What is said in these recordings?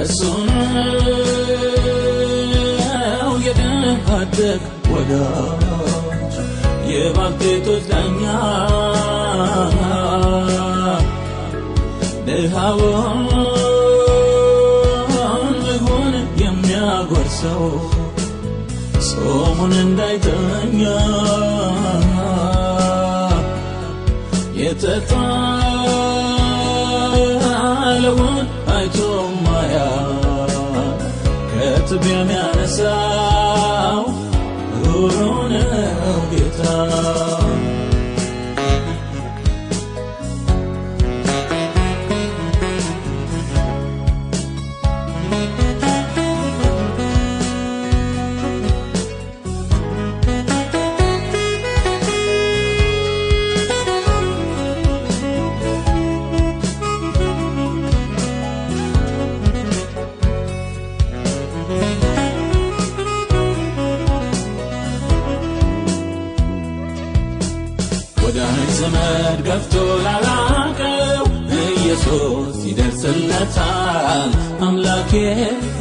እሱነው የደሃደግ ወዳጅ የባልቴቶች ዳኛ ድሃውን ምግቡን የሚያጎርሰው ጾሙን እንዳይተኛ የተጣለውን አይቶ ማያይ ከትቢያ የሚያነሳው ሩሩ ነው ጌታ ወዳጅ ዘመድ ገፍቶ ላላቀው ኢየሱስ ይደርስለታል አምላኬ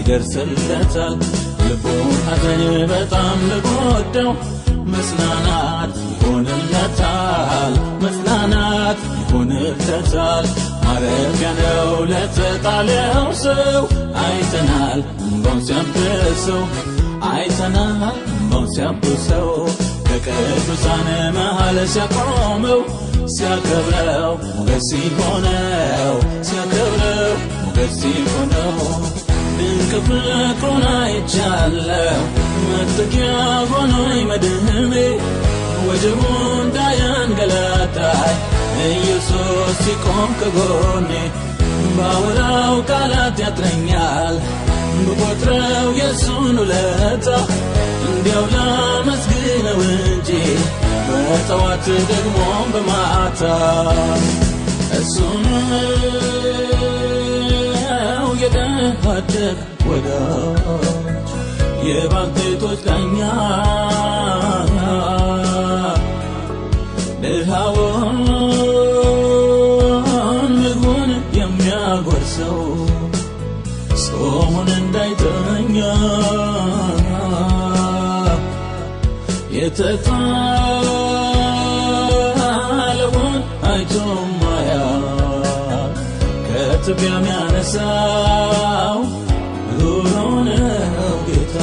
ይደርስለታል ልቡን ሐዘን በጣም ለጎዳው መጽናናት ይሆንለታል መጽናናት ይሆንለታል ማረፊያ ነው ለተጣለው ሰው አይተናል እንባውን ሲያብሰው አይተናል እንባውን ሲያብሰው ከቅዱሳን መሃል ሲያቆመው ሲያከብረው ሞገስ ሲሆነው ሲያከብረው ሞገስ ሲሆነው ድንቅ ፍቅሩን አይቻለሁ መጠጊያ ሆኖኝ መድህኔ ወጀቡ እንዳያንገላታኝ ኢየሱስ ሲቆም ከጎኔ ባወራው ቃላት ያጥረኛል ብቆጥረው የሱን ውለታ እንዲያው ላመስግነው እንጂ በጠዋት ደግሞ በማታ እሱነው የደሃደግ ወዳጅ የባልቴቶች ዳኛ ድሃውን ምግቡን የሚያጎርሰው ጾሙን እንዳይተኛ የተጣለውን አይቶ ማያይ ከትቢያ የሚያነሳው ሩሩ ነው ጌታ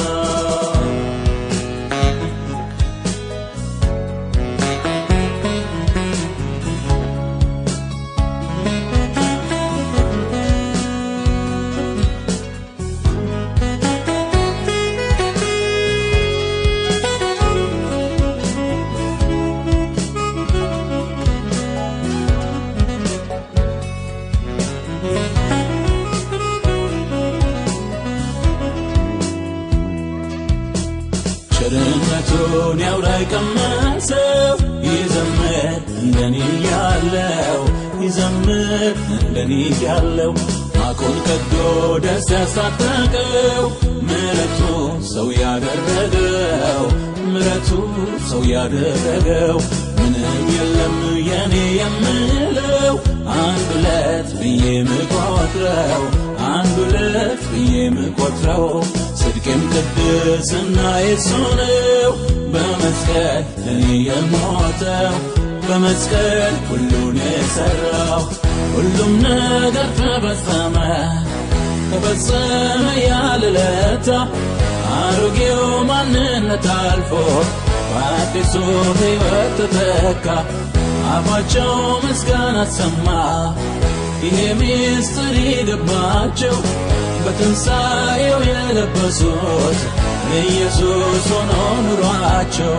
ቸርነቱን ያውራ የቀመሰው ይዘምር እንደኔ ያለው ይዘምር እንደኔ ያለው ማቁን ቀዶ ደስ ያሳጠቀው ምሕረቱ ሰው ያደረገው ምሕረቱ ሰው ያደረገው ምንም የለም የኔ የምለው አንድ ዕለት ብዬ ምቆጥረው አንድ ዕለት ብዬ ምቆጥረው ጽድቄም ቅድስና የሱ ነው በመስቀል እኔ የሞተው በመስቀል ሁሉን የሠራው ሁሉም ነገር ተፈጸመ ተፈጸመ ያለ ዕለት አሮጌው ማንነት አልፎ በአዲሱ ሕይወት ተተካ አፋቸው ምስጋና ሰማ ይሄ ምስጢር የገባቸው በትንሣኤው የለበሱት ኢየሱስ ሆኖ ኑሯቸው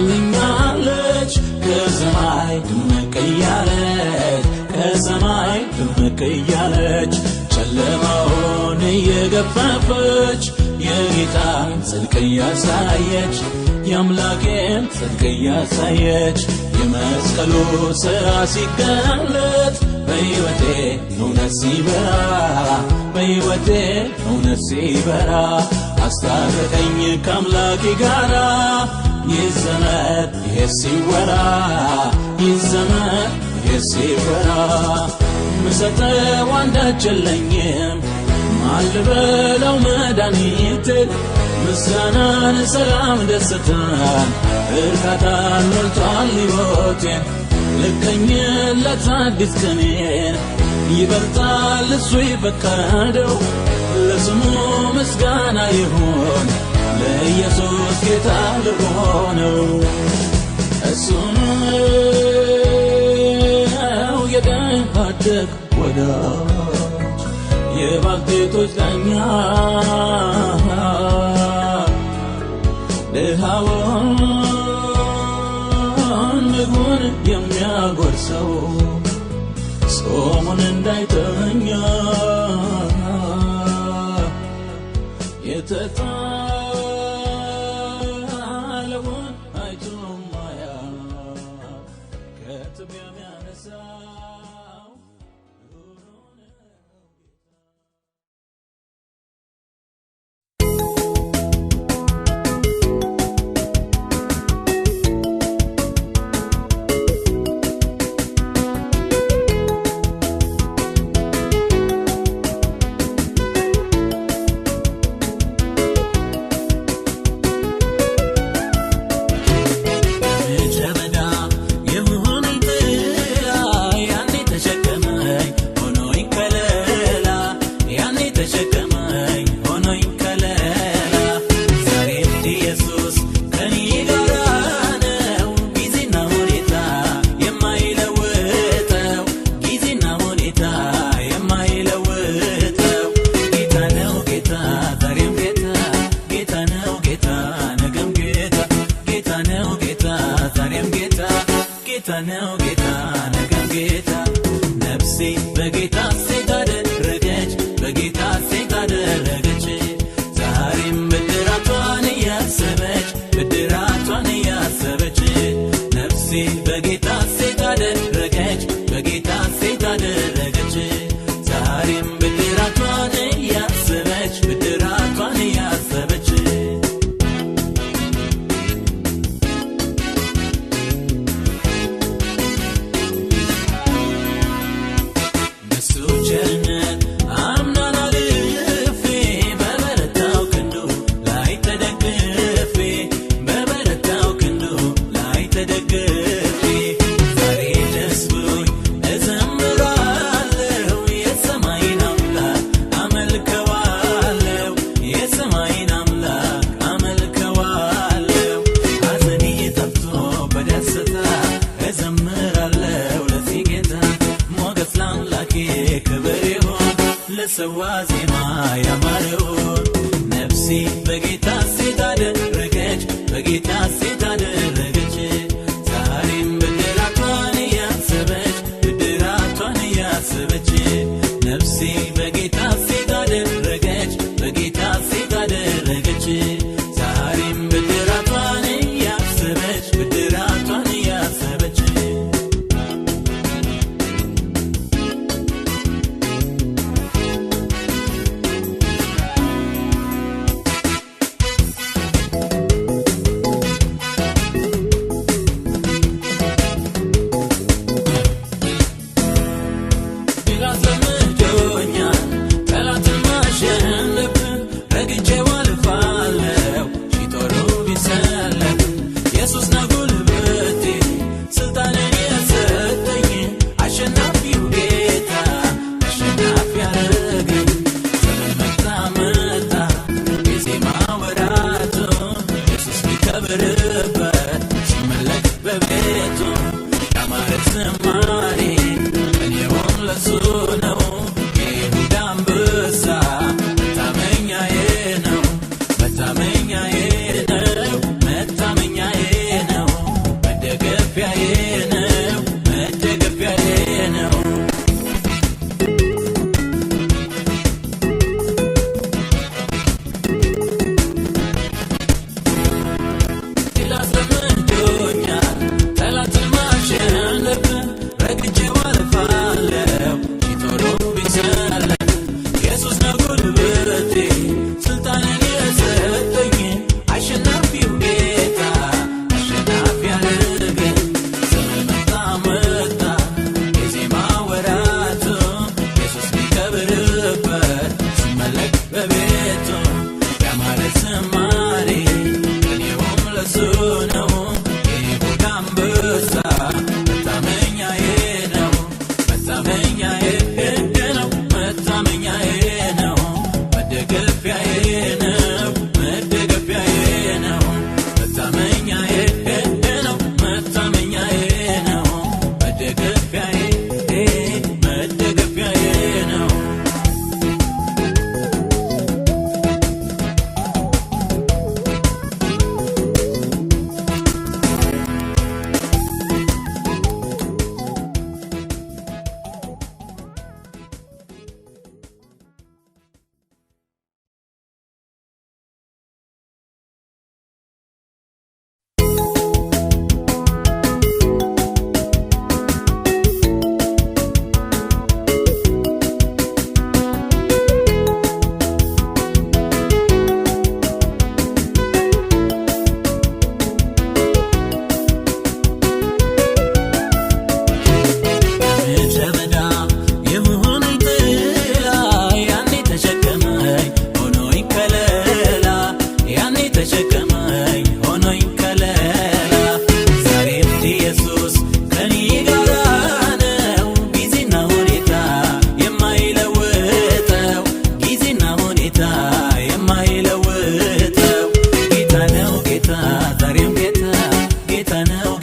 በርታልኛለች ከሰማይ ድምቅ እያለች ከሰማይ እያለች ጨለማውን እየገፈፈች የጌታን ጽድቅ እያሳየች የአምላኬን ጽድቅ እያሳየች የመስቀሉ ሥራ ሲገለጥ በሕይወቴ እውነት ሲበራ በሕይወቴ እውነት ሲበራ አስታረቀኝ ከአምላኬ ጋራ ይዘመር ይሄ ሲወራ ይዘመር ይሄ ሲወራ ምሰጠው አንዳች የለኝም ማን ልበለው መድኃኒቴ ምስጋናን ሰላም ደስታን እርካታን ሞልቷል ሕይወቴን ልገኝለት አዲስ ቀኔን ይበልጣል እሱ የፈቀደው ለስሙ ምስጋና ይሁን ለኢየሱስ ጌታ ለሆነው እሱ ነው የድሃ አደግ ወዳጅ የባልቴቶች ዳኛ ድሃውን ምግቡን የሚያጎርሰው ጾሙን እንዳይተኛ የተጣለውን አይቶ ማያውቅ ከትቢያ የሚያነሳው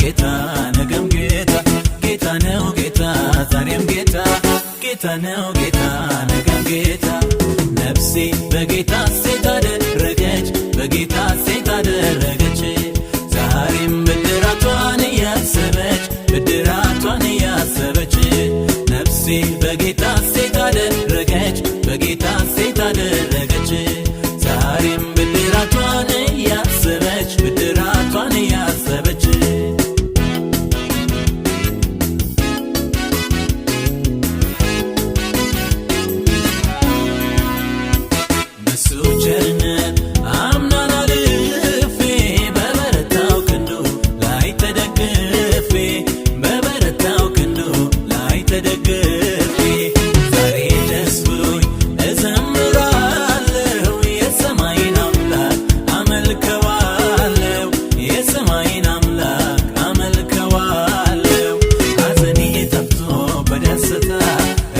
ጌታ ነገም ጌታ ጌታ ነው ጌታ ዛሬም ጌታ ጌታ ነው ጌታ ነገም ጌታ ነፍሴ በጌታ ሴት አደረገች በጌታ ሴት አደረገች ዛሬም ብድራቷን እያሰበች ብድራቷን እያሰበች ነፍሴ በጌታ ሴት አደረገች በጌታ ሴት አደረገች ዛሬም ብድራቷን እያሰበች ብድራቷን እያሰበች በሱ ቸርነት አምናን አልፌ በበረታው ክንዱ ላይ ተደግፌ በበረታው ክንዱ ላይ ተደግፌ ዛሬ ደስ ብሎኝ እዘምራለሁ የሰማይን አምላክ አመልከዋለሁ የሰማይን አምላክ አመልከዋለሁ ሐዘኔ ጠፍቶ በደስታ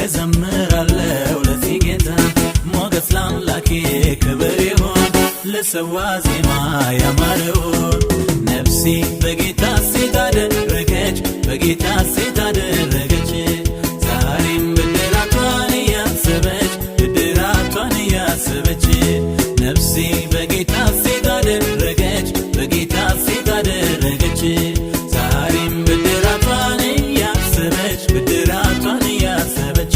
እዘምራለሁ ለዚህ ጌታ ሞገስ ለአምላኬ ክብር ይሁን ልሰዋ ዜማ ያማረውን ነፍሴ በጌታ ሴት አደረገች በጌታ ሴት አደረገች ዛሬም ብድራቷን እያሰበች ብድራቷን እያሰበች ነፍሴ በጌታ ሴት አደረገች በጌታ ሴት አደረገች ዛሬም ብድራቷን እያሰበች ብድራቷን እያሰበች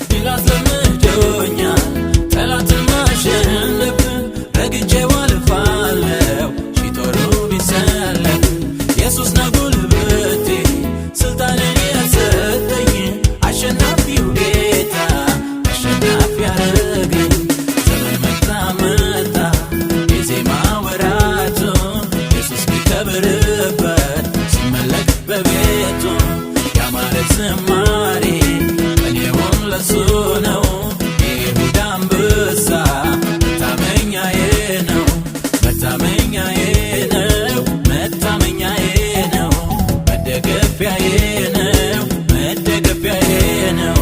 ድል አስለምዶኛል ጠላትን ማሸነፍ ረግጬው አልፋለሁ ሺህ ጦሩ ቢሰለፍ ኢየሱስ ነው ጉልበቴ ስልጣንን የሰጠኝ አሸናፊው ጌታ አሸናፊ ያረገኝ ዘመን መጣ መጣ የዜማ ወራቱ ኢየሱስ ቢከብርበት ሲመለክ በቤቱ ያማረ ዝማሬ እኔውም ለሱ ነው የይሁዳ አንበሳ መታመኛዬ ነው መታመኛዬ ነው መታመኛዬ ነው መደገፊያዬ ነው መደገፊያዬ ነው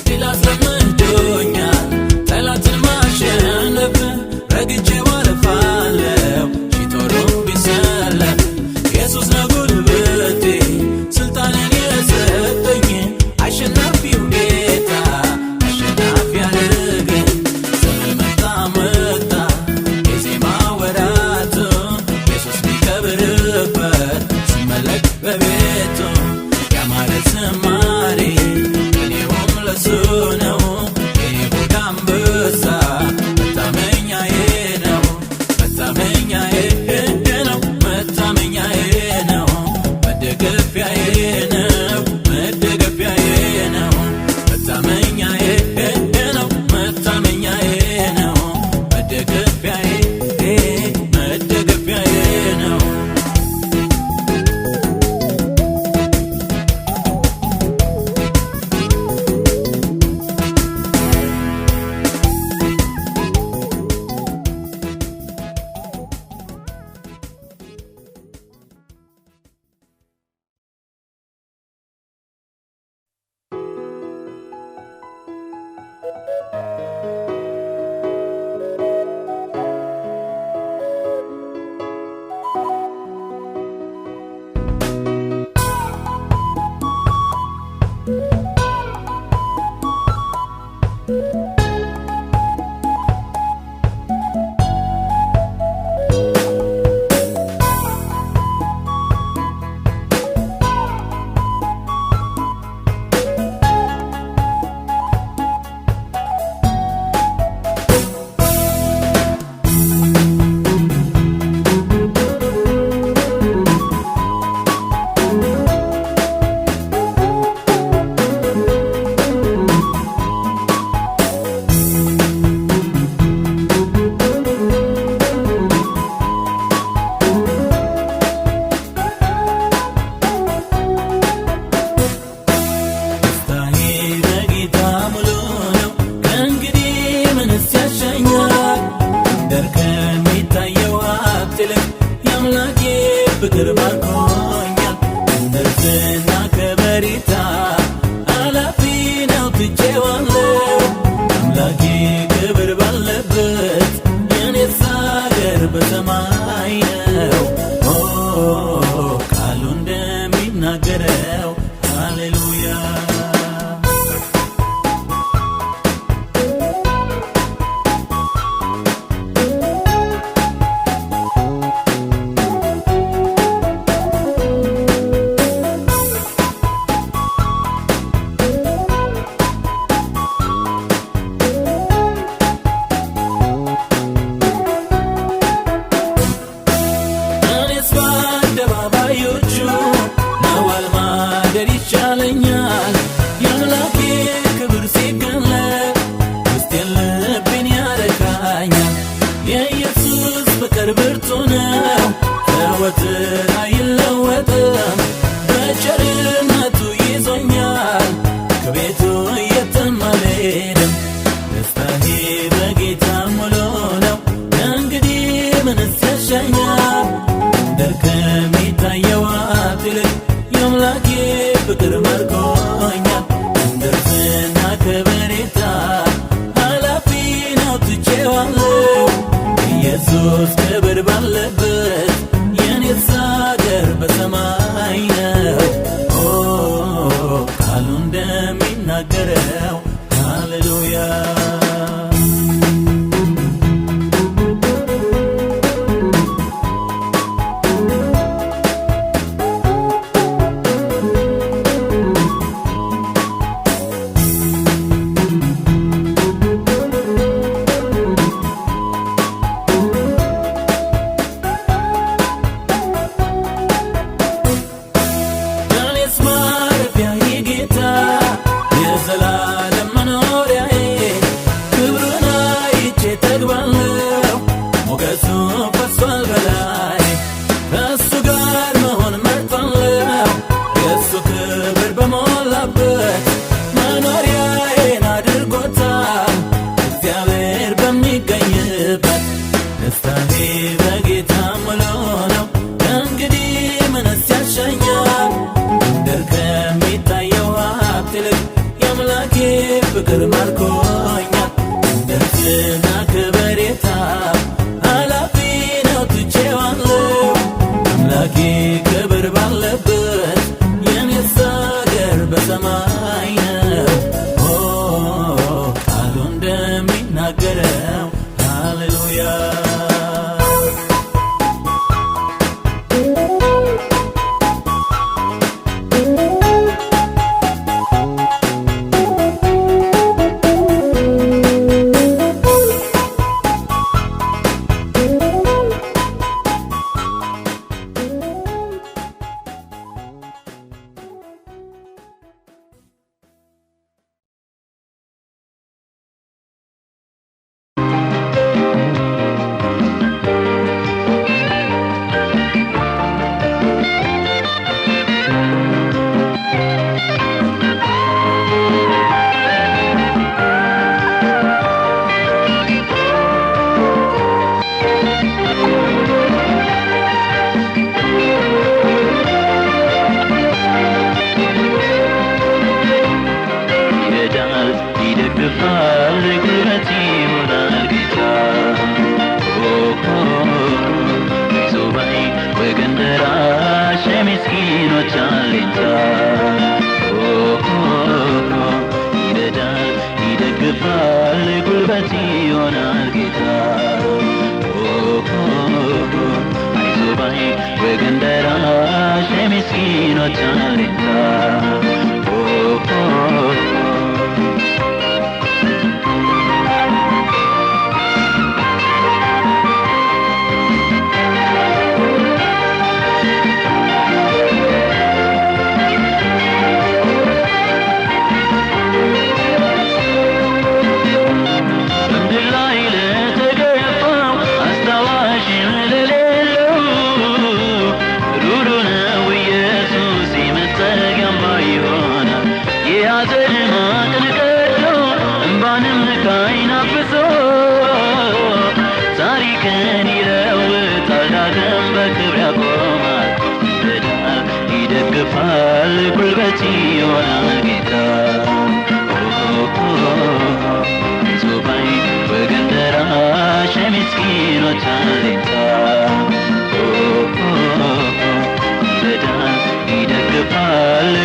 ድል አስለምዶኛል ጠላትን ማሸነፍ ረግጬው አልፋለሁ ሺህ ጦሩ ቢሰለፍ ኢየሱስ ነው ጉልበቴ ስልጣንን የሰጠኝ አሸናፊው ጌታ አሸናፊ ያረገኝ ዘመን መጣ መጣ የዜማ ወራቱ ኢየሱስ ቢከብርበት ሲመለክ በቤቱ ያማረ ዝማሬ እኔውም ለሱ ነው የይሁዳ አንበሳ መታመኛዬ ነው መታመኛዬ ነው መታመኛዬ ነው መደገፊያዬ ነው መደገፊያዬ ነው መታመኛዬ ነው መታመኛዬ ነው መደገፊያዬ መደገፊያዬ ነው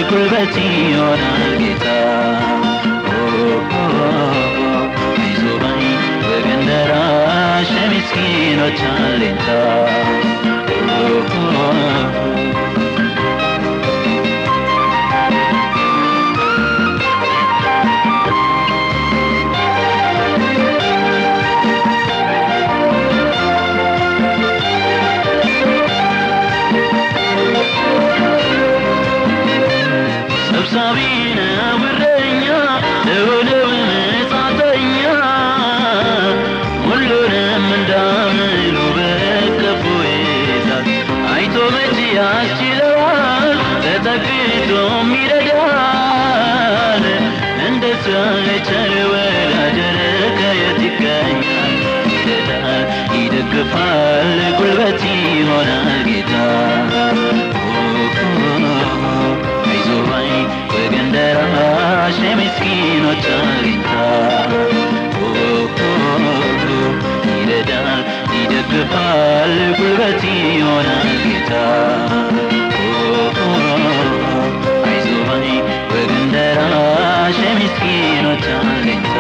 Gravity ይሆናል ጌታ አይዞባይ በገንደራሽ ምስኪኖች አለኝታ ይደግፋል ጉልበት ይሆናል ጌታ አይዞባይ በገንደራሽ ምስኪኖች አለኝታ ይረዳል ይደግፋል ጉልበት ይሆናል ጌታ አይዞባይ በገንደራሽ ምስኪኖች አለኝታ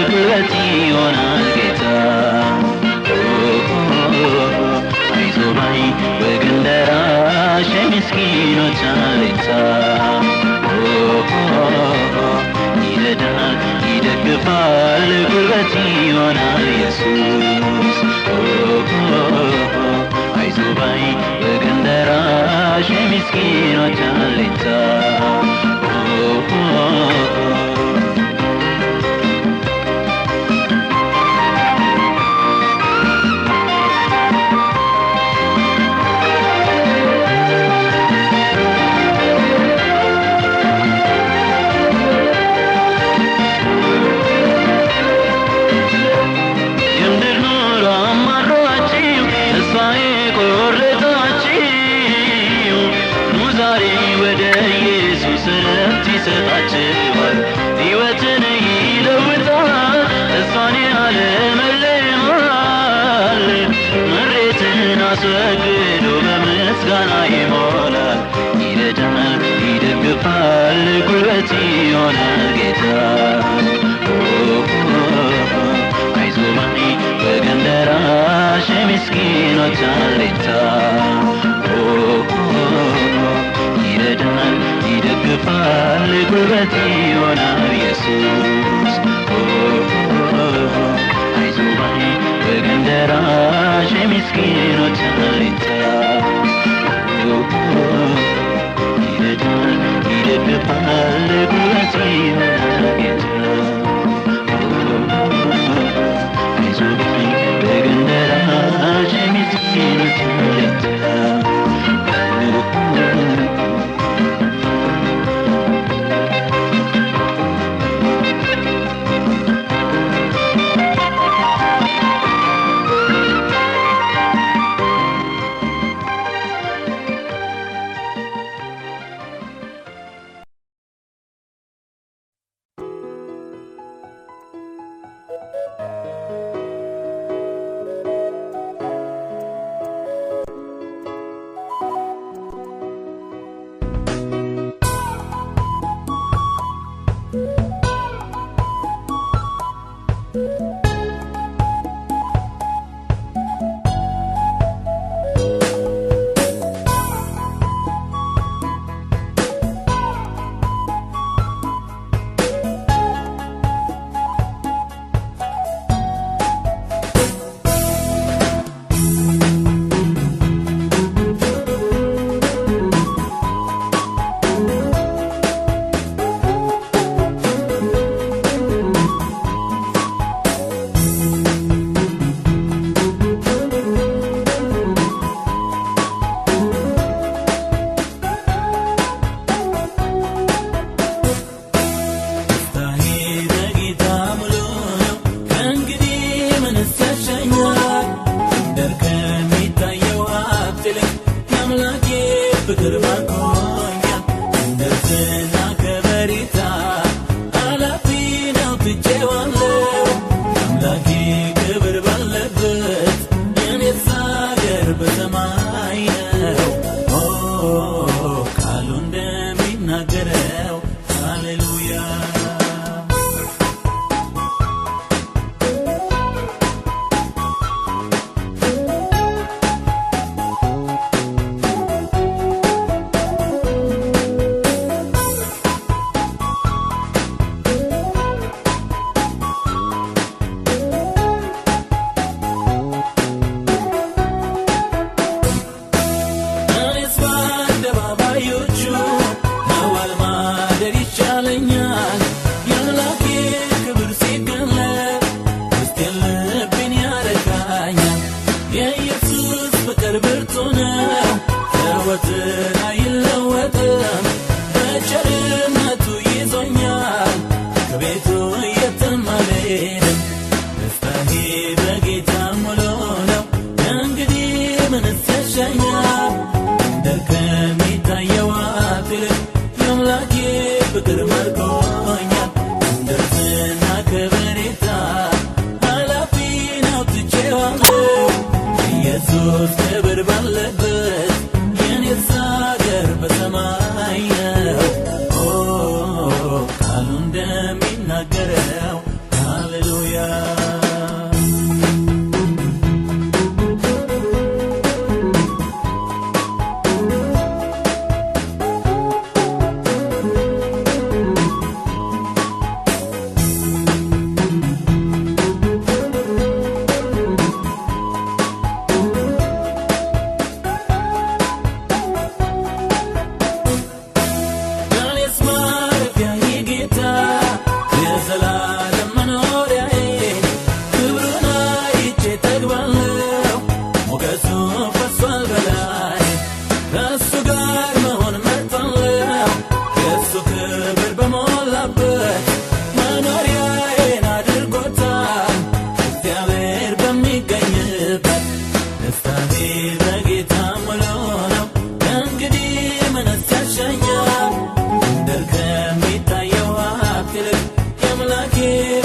ጉልበት ይሆናል ጌታ አይዞባይ በገንደራሽ ምስኪኖች አለኝታ ይረዳል ይደግፋል ጉልበት ይሆናል ኢየሱስ አይዞባይ በገንደራሽ ምስኪኖች አለኝታ ይሰጣችኋል ሕይወትን ይለውጣል ተስፋን ያለመልማል ምሬትን አስወግዶ በምስጋና ይሞላል ይረዳል ይደግፋል ጉልበት ይሆናል ጌታ አይዞባይ በገንደራሽ ምስኪኖች አለኝታ ይረዳል ይደግፋል ጉልበት ይሆናል ኢየሱስ አይዞባይ በገንደራሽ ምስኪኖች አለኝታ ይረዳል ይደግፋል ጉልበት ይሆናል ጌታ አይዞባይ በገንደራሽ ምስኪኖች አለኝታ ከቤቱ የትም አልሄድም ደስታዬ በጌታ ሙሉ ነው እንግዲህ ምንስ ያሻኛል ምድር ከሚታየው ይልቅ የአምላኬ ፍቅር ማርኮኛል ምድርና ከበሬታ ኃላፊ ነው ትቼዋለሁ ኢየሱስ ክብር ባለበት የኔስ አገር በሰማይ ነው ቃሉ እንደሚናገረው ሃሌሉያ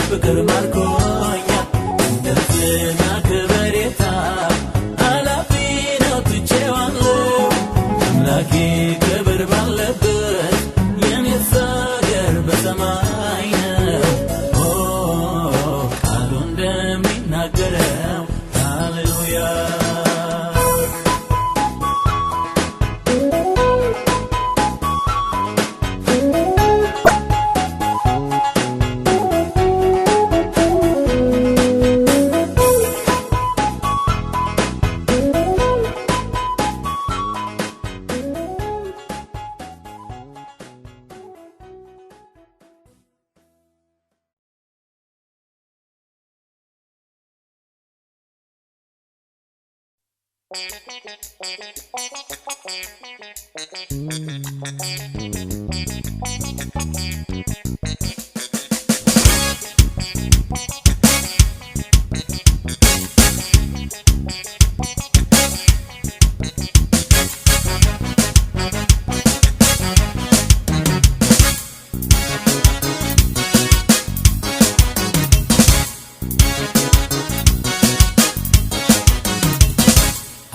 ፍቅር ማርኮኛል ደስና ከበሬታ ኃላፊ ነው ትቼዋለሁ አምላኬ ክብር ባለበት የኔስ አገር በሰማይ ነው ቃሉ እንደሚናገረው ሃሌሉያ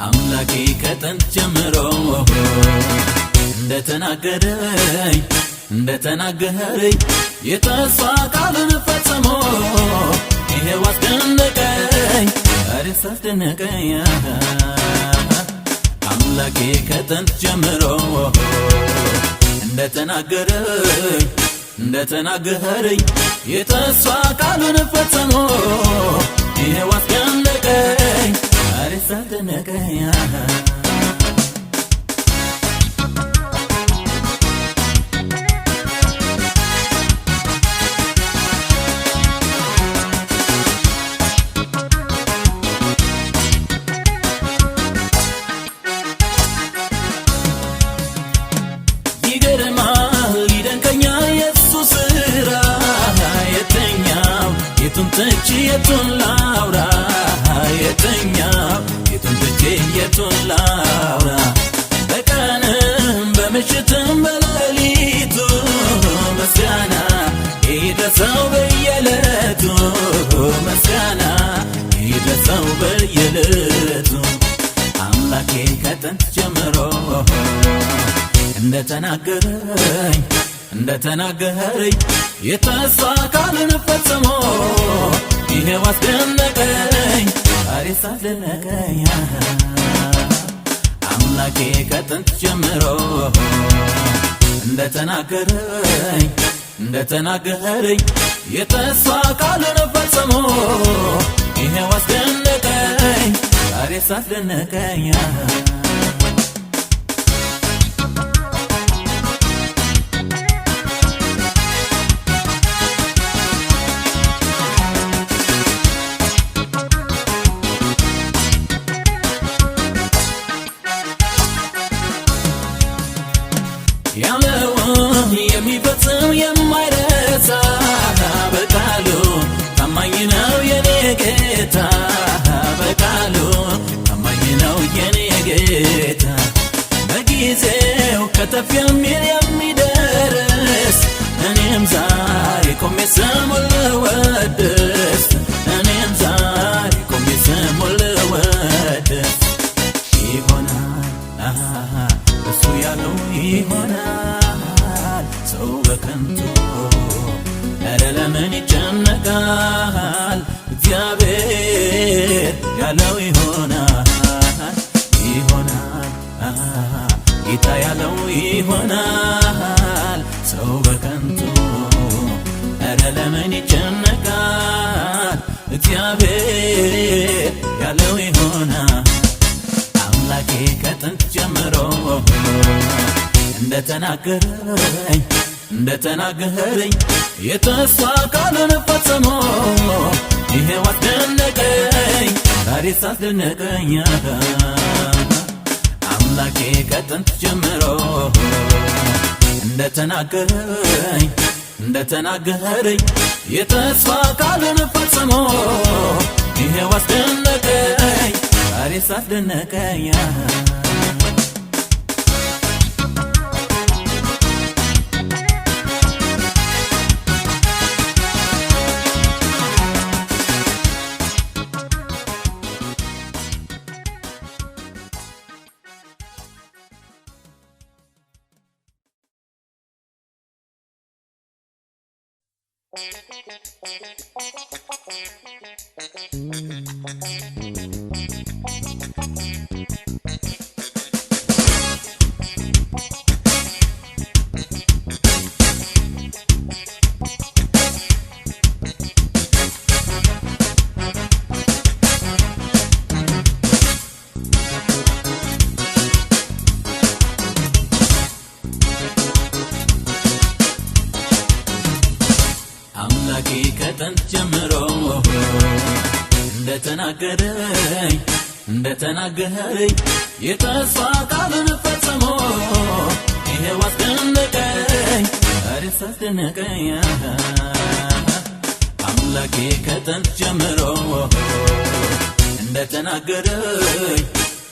አምላኬ ከጥንት ጀምሮ እንደተናገረኝ የተስፋ ቃልን ፈጽሞ ይሄው አስደነቀኝ ዛሬስ አስደነቀኝ አምላኬ ከጥንት ጀምሮ እንደተናገረኝ የተስፋ ቃልን ፈጽሞ ይሄው አስደነቀኝ ዛሬስ አስደነቀኝ ይገርማል ይደንቀኛል የሱ ስራ የቱን ትቼ የቱን ላውራ የቱን ትቼ የቱን ላውራ በቀንም በምሽትም በሌሊቱ ምስጋና ይድረሰው በየዕለቱ ምስጋና ይድረሰው በየዕለቱ አምላኬ ከጥንት ጀምሮ እንደተናገረኝ የተስፋ ቃልን ፈጽሞ ይሄው አስደነቀኝ ዛሬስ አስደነቀኝ አምላኬ ከጥንት ጀምሮ እንደተናገረኝ የተስፋ ቃልን ፈጽሞ ይሄው አስደነቀኝ ዛሬስ አስደነቀኝ ያለውን የሚፈጽም የማይረሳ ከተፍ የሚደርስ እኔም ዛሬ ቆሜ ስሙን ልወድስ እኔም ዛሬ ቆሜ ስሙን ልወድስ ይሆናል እሱ ያለው ይሆናል ሰው በከንቱ ኧረ ለምን ይጨነቃል እግዚአብሔር ያለው ይሆናል ጌታ ያለው ይሆናል ሰው በከንቱ ኧረ ለምን ይጨነቃል እግዚአብሔር ያለው ይሆናል አምላኬ ከጥንት ጀምሮ እንደተናገረኝ የተስፋ ቃሉን ፈጽሞ ይሄው አስደነቀኝ ዛሬስ አስደነቀኝ አምላኬ ከጥንት ጀምሮ እንደተናገረኝ የተስፋ ቃሉን ፈጽሞ ይሄው አስደነቀኝ ዛሬስ አስደነቀኝ አምላኬ ከጥንት ጀምሮ እንደተናገረኝ የተስፋ ቃሉን ፈጽሞ ይሄው አስደነቀኝ ዛሬስ አስደነቀኝ አምላኬ ከጥንት ጀምሮ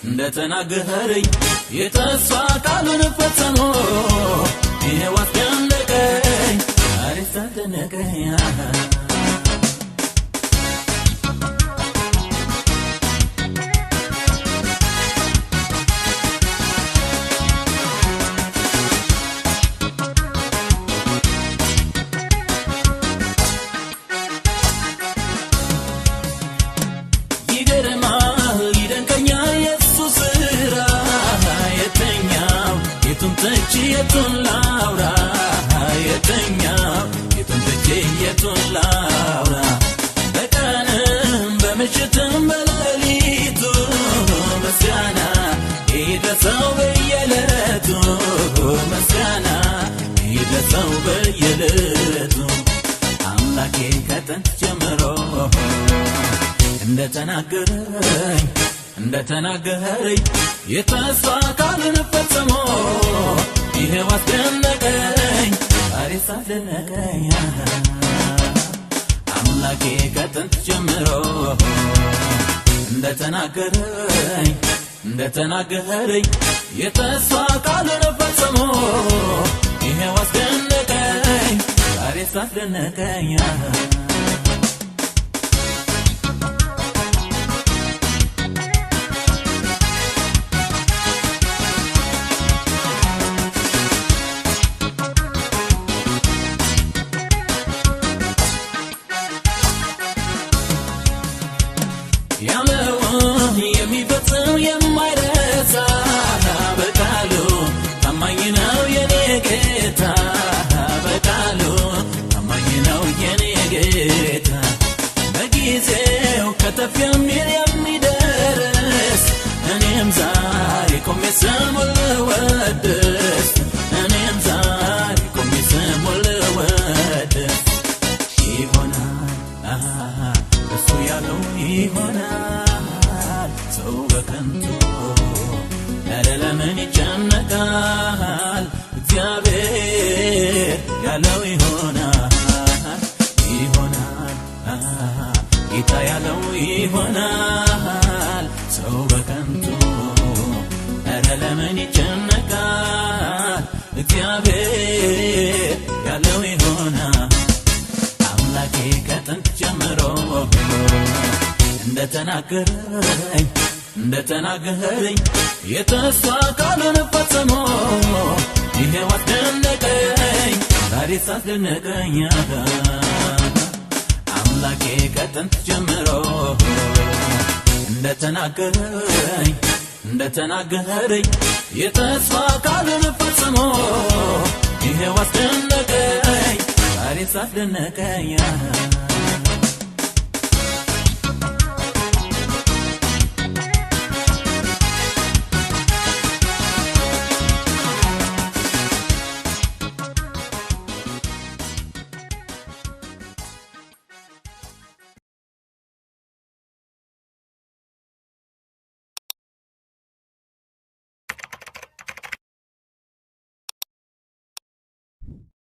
እንደተናገረኝ የተስፋ ቃሉን ፈጽሞ ይሄው አስደነቀኝ ዛሬስ አስደነቀኝ ይገርማል ይደንቀኛል የሱ ስራ የተኛው የቱን ትቼ የቱን ላውራ የቱን ላውራ በቀንም በምሽትም በሌሊቱ ምስጋና ይድረሰው በየዕለቱ ምስጋና ይድረሰው በየዕለቱ አምላኬ ከጥንት ጀምሮ እንደተናገረኝ የተስፋ ቃሉን ፈጽሞ ይሄው አስደነቀኝ ዛሬስ አስደነቀኝ አምላኬ ከጥንት ጀምሮ እንደተናገረኝ የተስፋ ቃሉን ፈጽሞ ይሄው አስደነቀኝ ዛሬስ አስደነቀኝ ያለውን የሚፈጽም የማይረሳ በቃሉ ታማኝ ነው የኔ ጌታ በቃሉ ታማኝ ነው የኔ ጌታ በጊዜው ከተፍ የሚደርስ እኔም ዛሬ ቆሜ ስሙን ልወድስ እኔም ዛሬ ቆሜ ስሙን ልወድስ ይሆናል እሱ ያለው ይሆናል ሰው በከንቱ ኧረ ለምን ይጨነቃል እግዚአብሔር ያለው ይሆናል ጌታ ያለው ይሆናል ሰው በከንቱ ኧረ ለምን ይጨነቃል እንደተናገረኝ የተስፋ ቃልን ፈጽሞ ይሄው አስደነቀኝ ዛሬ ሳስደነቀኝ አምላኬ ከጥንት ጀምሮ እንደተናገረኝ የተስፋ ቃልን ፈጽሞ ይሄው አስደነቀኝ ዛሬ ሳስደነቀኝ